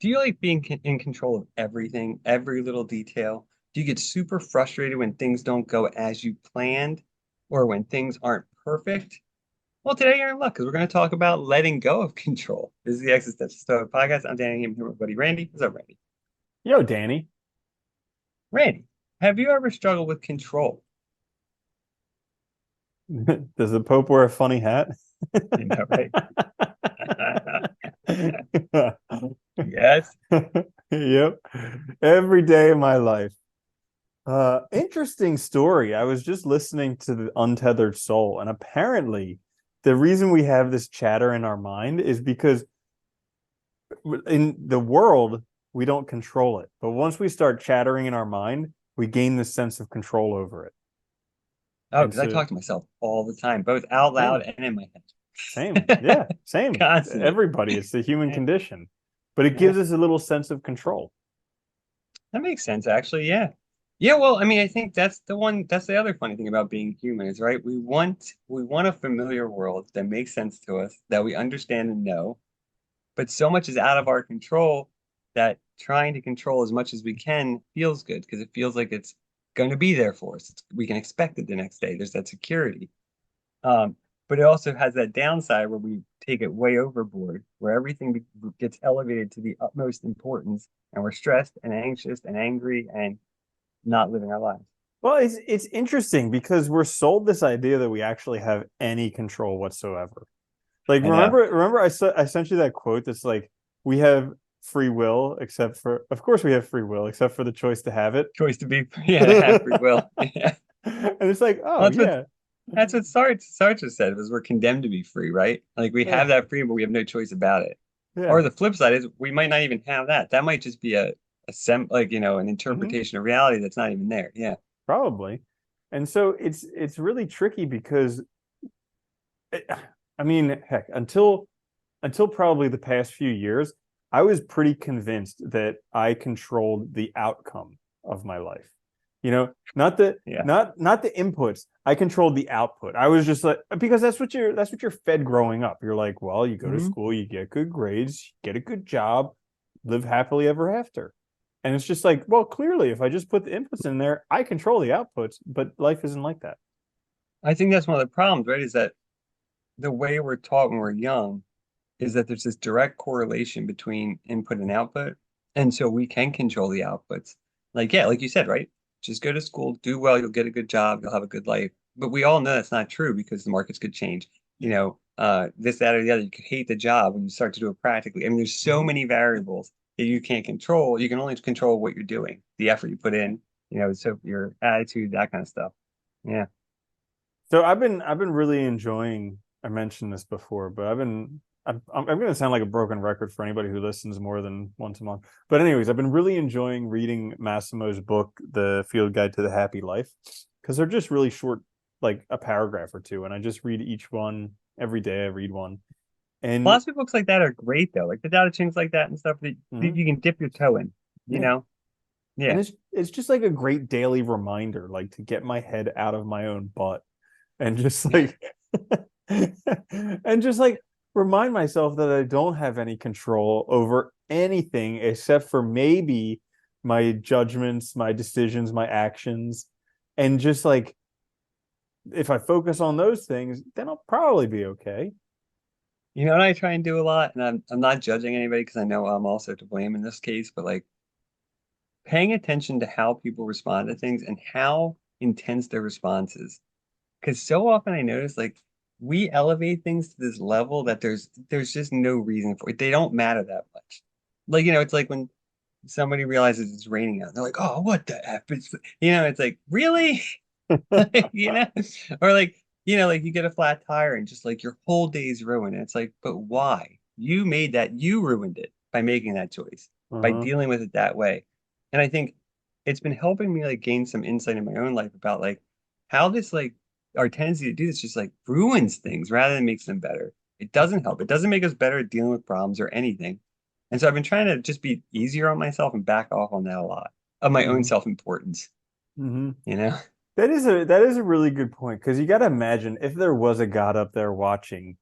Do you like being in control of everything, every little detail? Do you get super frustrated when things don't go as you planned or when things aren't perfect? Well, today you're in luck because we're going to talk about letting go of control. This is the Existential Stoic podcast. I'm Danny. I'm here with my buddy Randy. What's up, Randy? Yo, Danny. Randy, have you ever struggled with control? Does the Pope wear a funny hat? You know, right? Yes. Yep. Every day of my life. Interesting story. I was just listening to the Untethered Soul, and apparently the reason we have this chatter in our mind is because in the world, we don't control it. But once we start chattering in our mind, we gain this sense of control over it. Oh, And because I so, talk to myself all the time, both out loud same. and in my Same. head. Yeah, same. Constantly. Everybody. It's the human Yeah. condition. But it Yeah. gives us a little sense of control. That makes sense, actually. Yeah. Yeah, well, I mean, I think that's the other funny thing about being human is, right? We want a familiar world that makes sense to us, that we understand and know, but so much is out of our control that trying to control as much as we can feels good because it feels like it's going to be there for us. We can expect it the next day. There's that security. Um, but it also has that downside where we take it way overboard, where gets elevated to the utmost importance, and we're stressed and anxious and angry and not living our lives. Well, it's interesting because we're sold this idea that we actually have any control whatsoever. Like I know. remember I sent you that quote that's like we have free will except for of course we have free will except for the choice to have it. Choice to be, yeah, to have free will. Yeah. And it's like, Well, oh yeah. that's what Sartre said was we're condemned to be free, right? Like we have Yeah. that freedom, but we have no choice about it. Or Yeah. the flip side is we might not even have that. That might just be an Hmm. interpretation of reality that's not even there. Yeah. Probably. And so it's really tricky because I mean, heck, until probably the past few years, I was pretty convinced that I controlled the outcome of my life. You know, Yeah. not the inputs. I controlled the output. I was just like because that's what you're fed growing up. You're like, well, you go to Hmm. school, you get good grades, get a good job, live happily ever after. And it's just like, well, clearly, if I just put the inputs in there, I control the outputs, but life isn't like that. I think that's one of the problems, right? Is that the way we're taught when we're young is that there's this direct correlation between input and output. And so we can control the outputs. Like, yeah, like you said, right? Just go to school, do well, you'll get a good job, you'll have a good life. But we all know that's not true because the markets could change. This, that, or the other. You could hate the job when you start to do it practically. I mean, there's so many variables that you can't control. You can only control what you're doing, the effort you put in, so your attitude, that kind of stuff. Yeah. So I've been really enjoying. I mentioned this before, but I'm going to sound like a broken record for anybody who listens more than once a month. But anyways, I've been really enjoying reading Massimo's book, The Field Guide to the Happy Life, because they're just really short, like a paragraph or two, and I just read each one every day. I read one, and Philosophy books like that are great though. Like the Tao Te Ching's like that and stuff that mhm, you can dip your toe in, you yeah, know? and Yeah. it's just like a great daily reminder, like to get my head out of my own butt and just like and just like remind myself that I don't have any control over anything except for maybe my judgments, my decisions, my actions. And just like if I focus on those things, then I'll probably be okay. You know what I try and do a lot, and I'm not judging anybody because I know I'm also to blame in this case, but like paying attention to how people respond to things and how intense their response is. Because so often I notice like we elevate things to this level that there's just no reason for it. They don't matter that much. Like, it's like when somebody realizes it's raining out, they're like, "Oh, what the F?" It's like, really? you know, or like, like you get a flat tire and just like your whole day's ruined. And it's like, but why? You made that, you ruined it by making that choice, by Uh-huh. dealing with it that way. And I think it's been helping me like gain some insight in my own life about like how this like our tendency to do this just like ruins things rather than makes them better. It doesn't help. It doesn't make us better at dealing with problems or anything. And so I've been trying to just be easier on myself and back off on that a lot of my own Mm-hmm. self-importance, Mm-hmm. you know? That is a really good point because you got to imagine if there was a God up there watching,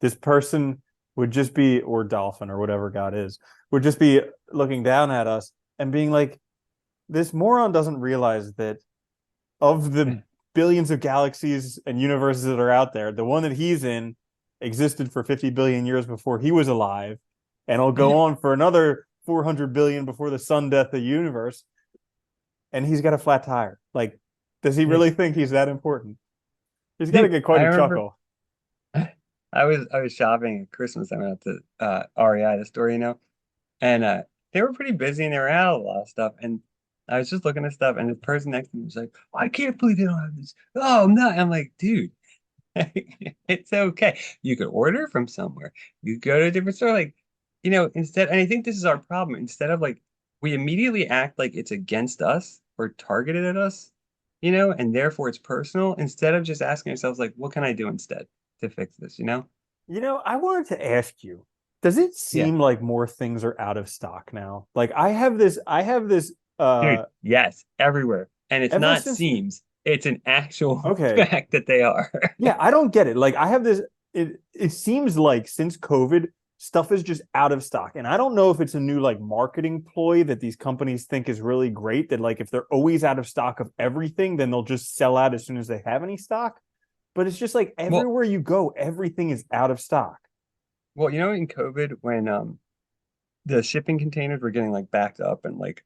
this person would just be or dolphin or whatever God is would just be looking down at us and being like, this moron doesn't realize that of the billions of galaxies and universes that are out there, the one that he's in existed for 50 billion years before he was alive, and it'll go on for another 400 billion before the sun death of the universe. And he's got a flat tire. Like, does he really think he's that important? He's got to get quite I a remember chuckle. I was shopping at Christmas. I went out to REI, the store, and they were pretty busy and they were out of a lot of stuff. And I was just looking at stuff, and the person next to me was like, "I can't believe they don't have this." Oh, I'm not. I'm like, dude, it's okay. You could order from somewhere. You go to a different store, like, instead. And I think this is our problem. Instead of like, we immediately act like it's against us or targeted at us, and therefore it's personal. Instead of just asking ourselves, like, what can I do instead to fix this? I wanted to ask you, does it Yeah. seem like more things are out of stock now? Like I have this Dude, yes, everywhere. And it's ever not since seems, it's an actual okay. fact that they are. Yeah, I don't get it. Like I have this it seems like since COVID, stuff is just out of stock. And I don't know if it's a new like marketing ploy that these companies think is really great, that like if they're always out of stock of everything, then they'll just sell out as soon as they have any stock. But it's just like Well, everywhere you go, everything is out of stock. well, in COVID when the shipping containers were getting like backed up and like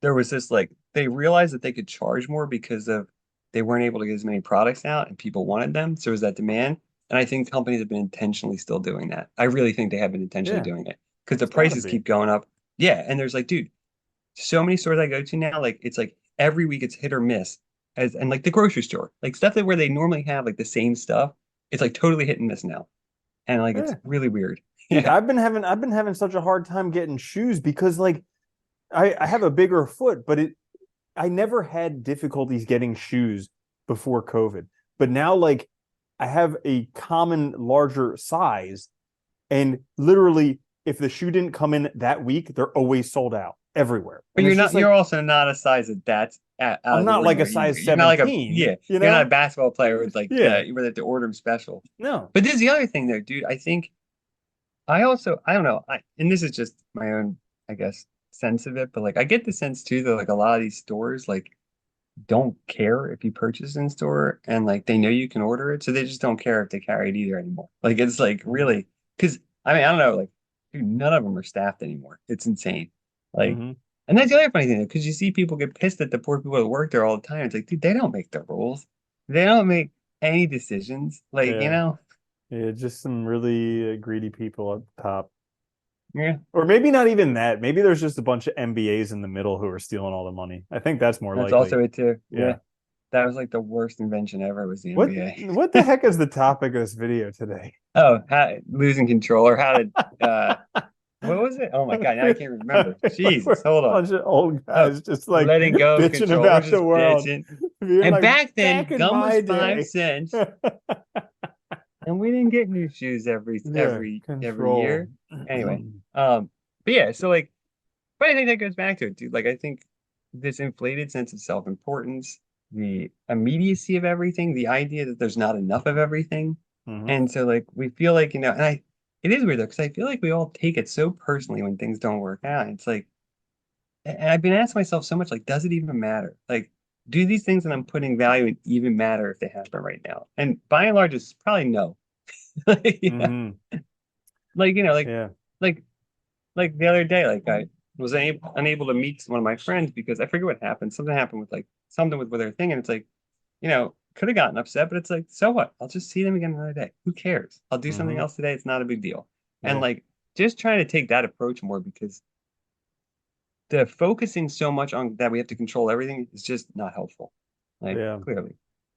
there was this like they realized that they could charge more because of they weren't able to get as many products out and people wanted them. So there was that demand. And I think companies have been intentionally still doing that. I really think they have been intentionally Yeah, doing it because the it's gotta prices be. keep going up. Yeah. And there's like, dude, so many stores I go to now, like it's like every week it's hit or miss. And like the grocery store, like stuff that where they normally have like the same stuff, it's like totally hit and miss now. And like it's Yeah. really weird. Dude, Yeah. I've been having such a hard time getting shoes because like I have a bigger foot, but I never had difficulties getting shoes before COVID. But now like I have a common larger size, and literally if the shoe didn't come in that week, they're always sold out everywhere. But And you're it's not just you're like also not a size that's out I'm of the not like a ordinary either. size You're not like a 17, yeah, you're not a basketball player with like Yeah. where they have to order them special. No. But this is the other thing though, dude. I think I don't know, and this is just my own, I guess, sense of it, but like I get the sense too that like a lot of these stores like don't care if you purchase in store and like they know you can order it, so they just don't care if they carry it either anymore. Like it's like really because I mean I don't know, like dude, none of them are staffed anymore. It's insane. Like, Mm-hmm. and that's the other funny thing because you see people get pissed at the poor people that work there all the time. It's like, dude, they don't make the rules. They don't make any decisions. Like, Yeah. Yeah, just some really greedy people at the top. yeah, Or maybe not even that. Maybe there's just a bunch of MBAs in the middle who are stealing all the money. I think that's more that's likely. also it too. Yeah, Yeah. that was like the worst invention ever was the What NBA. what the heck is the topic of this video today? Oh, losing control or how to what was it? Oh my God, now I can't remember. We're Jesus, hold a on. bunch of old Oh, guys just like letting go of bitching control. We're about the just world. bitching. Being And like, back back then, in gum was my five day. cents, and we didn't get new shoes every Yeah, every control. year. Anyway, but yeah, so like, but I think that goes back to it, dude. Like, I think this inflated sense of self-importance, the immediacy of everything, the idea that there's not enough of everything, Hmm. and so like we feel like and it is weird though because I feel like we all take it so personally when things don't work out. It's like. And I've been asking myself so much, like, does it even matter? Like, do these things that I'm putting value in even matter if they happen right now? And by and large, it's probably no. Like, Hmm. like Yeah. like like the other day, like I was unable to meet one of my friends because I forget what happened. Something happened with like something with their thing, and it's like, could have gotten upset, but it's like, so what? I'll just see them again another day. Who cares? I'll do something Hmm. else today. It's not a big deal. And Yeah. like just trying to take that approach more because the focusing so much on that we have to control everything is just not helpful. Like Yeah. clearly.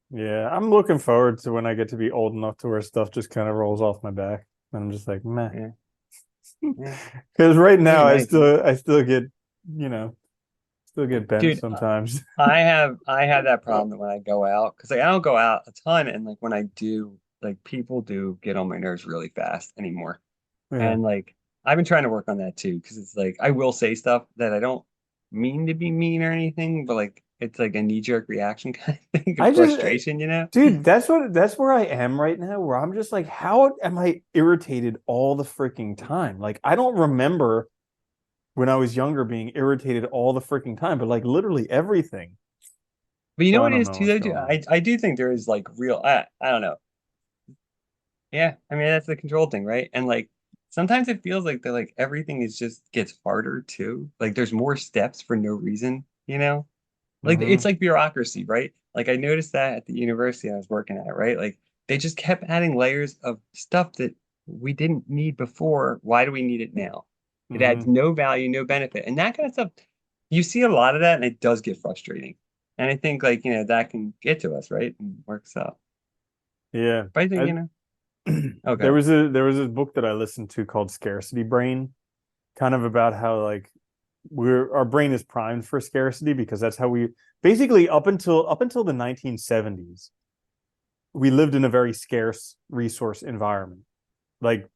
Yeah. I'm looking forward to when I get to be old enough to where stuff just kind of rolls off my back. And I'm just like, meh. Yeah. Yeah. Because right It'll be now nice. I still get, you know, still get bent Dude, sometimes. I have that problem that when I go out, because like I don't go out a ton, and like when I do, like people do get on my nerves really fast anymore. Yeah. And like I've been trying to work on that too, because it's like I will say stuff that I don't mean to be mean or anything, but like it's like a knee-jerk reaction kind of thing of I just, frustration. dude, that's where I am right now, where I'm just like, how am I irritated all the freaking time? Like, I don't remember when I was younger being irritated all the freaking time, but like literally everything. But you So know I what it don't is know too, what's though, dude? going on. I do think there is like real, I don't know. Yeah, I mean that's the control thing, right? And like sometimes it feels like that like everything is just gets harder too. Like there's more steps for no reason, you know? Like it's Mm-hmm. like bureaucracy, right? Like I noticed that at the university I was working at, right? Like they just kept adding layers of stuff that we didn't need before. Why do we need it now? It adds Mm-hmm. no value, no benefit. And that kind of stuff, you see a lot of that and it does get frustrating. And I think like, that can get to us, right? And works out. Yeah. But I think, I, okay. there was this book that I listened to called Scarcity Brain, kind of about how like our brain is primed for scarcity because that's how we basically up until the 1970s we lived in a very scarce resource environment. Like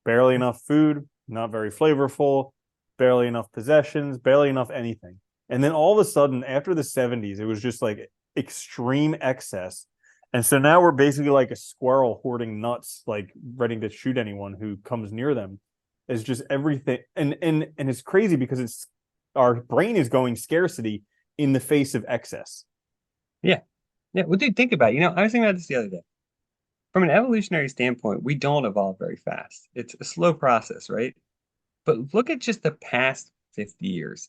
barely enough food, not very flavorful, barely enough possessions, barely enough anything. And then all of a sudden, after the 70s, it was just like extreme excess. And so now we're basically like a squirrel hoarding nuts, like ready to shoot anyone who comes near them. It's just everything. And it's crazy because it's our brain is going scarcity in the face of excess. Yeah. Yeah. Well, dude, think about it. I was thinking about this the other day. From an evolutionary standpoint, we don't evolve very fast. It's a slow process, right? But look at just the past 50 years,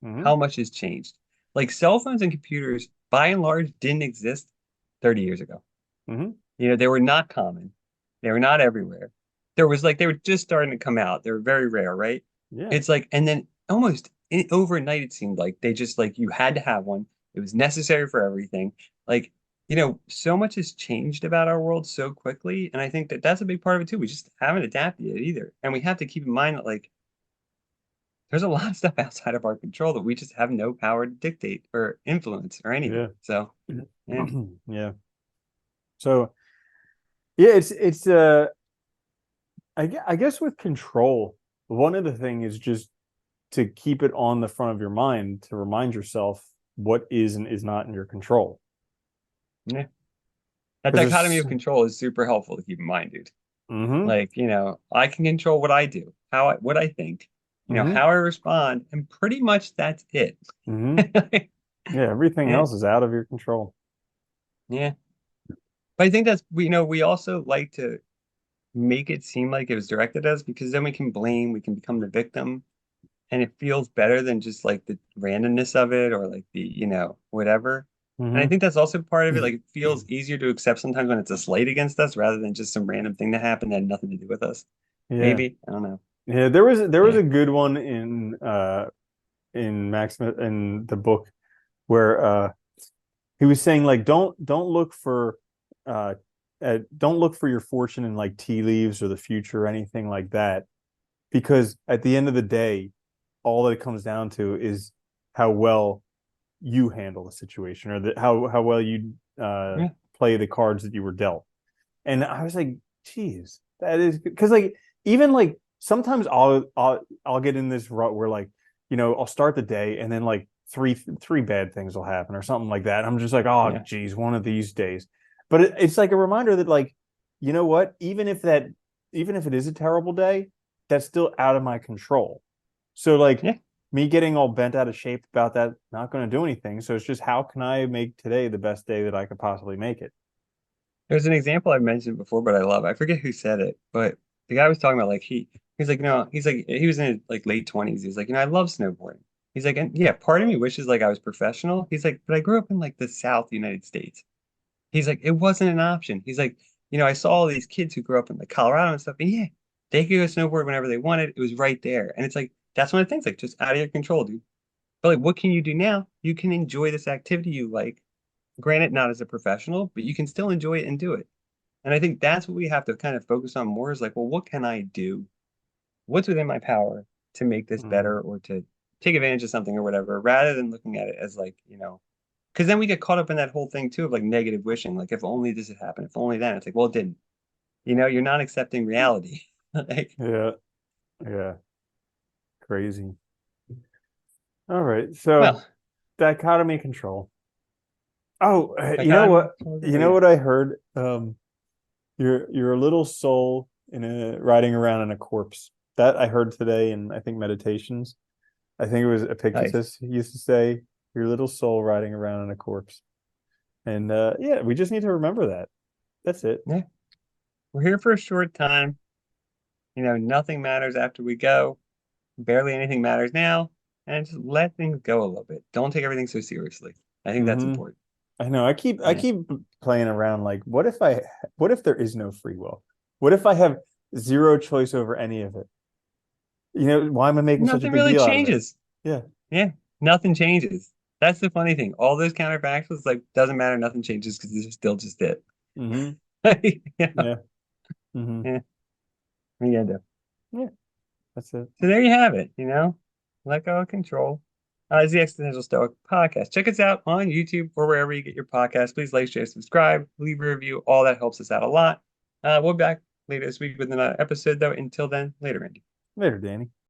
Mm-hmm. how much has changed. Like cell phones and computers, by and large, didn't exist 30 years ago. Mm-hmm. They were not common. They were not everywhere. There was like they were just starting to come out. They were very rare, right? Yeah. It's like, and then almost overnight, it seemed like they just like you had to have one. It was necessary for everything. Like, so much has changed about our world so quickly, and I think that that's a big part of it too. We just haven't adapted yet either, and we have to keep in mind that like there's a lot of stuff outside of our control that we just have no power to dictate or influence or anything. Yeah. So, yeah, Yeah. So yeah, I guess with control, one of the thing is just to keep it on the front of your mind to remind yourself what is and is not in your control. yeah. That Because dichotomy there's, of control is super helpful to keep in mind, dude. mm-hmm, Like, I can control what I do, what I think, mm-hmm, how I respond, and pretty much that's it. mm-hmm. Yeah, everything Yeah, else is out of your control. yeah. But I think that's we also like to make it seem like it was directed at us because then we can blame, we can become the victim, and it feels better than just like the randomness of it or like the, whatever. And I Mm-hmm. think that's also part of it. Like it feels easier to accept sometimes when it's a slight against us rather than just some random thing that happened that had nothing to do with us. Yeah. Maybe. I don't know. Yeah, there was Yeah. a good one in Maximus in the book where he was saying like uh don't look for your fortune in like tea leaves or the future or anything like that because at the end of the day all that it comes down to is how well you handle the situation or how well you Yeah. play the cards that you were dealt. And I was like, geez, that is because like even like sometimes I'll get in this rut where like I'll start the day and then like three bad things will happen or something like that. I'm just like, oh Yeah. geez, one of these days. But it's like a reminder that like you know what, even if it is a terrible day, that's still out of my control. So like Yeah. me getting all bent out of shape about that, not going to do anything. So it's just how can I make today the best day that I could possibly make it? There's an example I mentioned before, but I love it. I forget who said it, but the guy was talking about like he's like, he's like he was in his like late 20s. He's like, I love snowboarding. He's like, and yeah, part of me wishes like I was professional. He's like, but I grew up in like the South United States. He's like, it wasn't an option. He's like, I saw all these kids who grew up in like Colorado and stuff, and yeah, they could go snowboard whenever they wanted. It was right there. And it's like, that's one of the things, like just out of your control, dude. But like, what can you do now? You can enjoy this activity you like. Granted, not as a professional, but you can still enjoy it and do it. And I think that's what we have to kind of focus on more is like, well, what can I do? What's within my power to make this Mm-hmm. better or to take advantage of something or whatever, rather than looking at it as like, because then we get caught up in that whole thing too of like negative wishing, like if only this had happened, if only that. It's like, well, it didn't. You're not accepting reality. Like, Yeah, yeah, crazy. All right, so well, dichotomy control. Oh, you know dichotomy. what? You know Yeah. what I heard? You're a little soul in a riding around in a corpse. That I heard today in I think meditations. I think it was Nice. Epictetus who used to say, "Your little soul riding around in a corpse." And yeah, we just need to remember that. That's it. Yeah. We're here for a short time. Nothing matters after we go. Barely anything matters now. And just let things go a little bit. Don't take everything so seriously. I think that's Hmm. important. I know. I Yeah. keep playing around like, what if there is no free will? What if I have zero choice over any of it? Why am I making such a Nothing big really deal out of it? changes. Yeah. Yeah. Nothing changes. That's the funny thing. All those counterfactuals, like, doesn't matter. Nothing changes because this is still just it. Hmm. Yeah. Yeah. Hmm. Yeah. What are you gonna do? Yeah. That's it. So there you have it. Let go of control. It's the Existential Stoic podcast. Check us out on YouTube or wherever you get your podcast. Please like, share, subscribe, leave a review. All that helps us out a lot. We'll be back later this week with another episode, though. Until then, later, Randy. Later, Danny.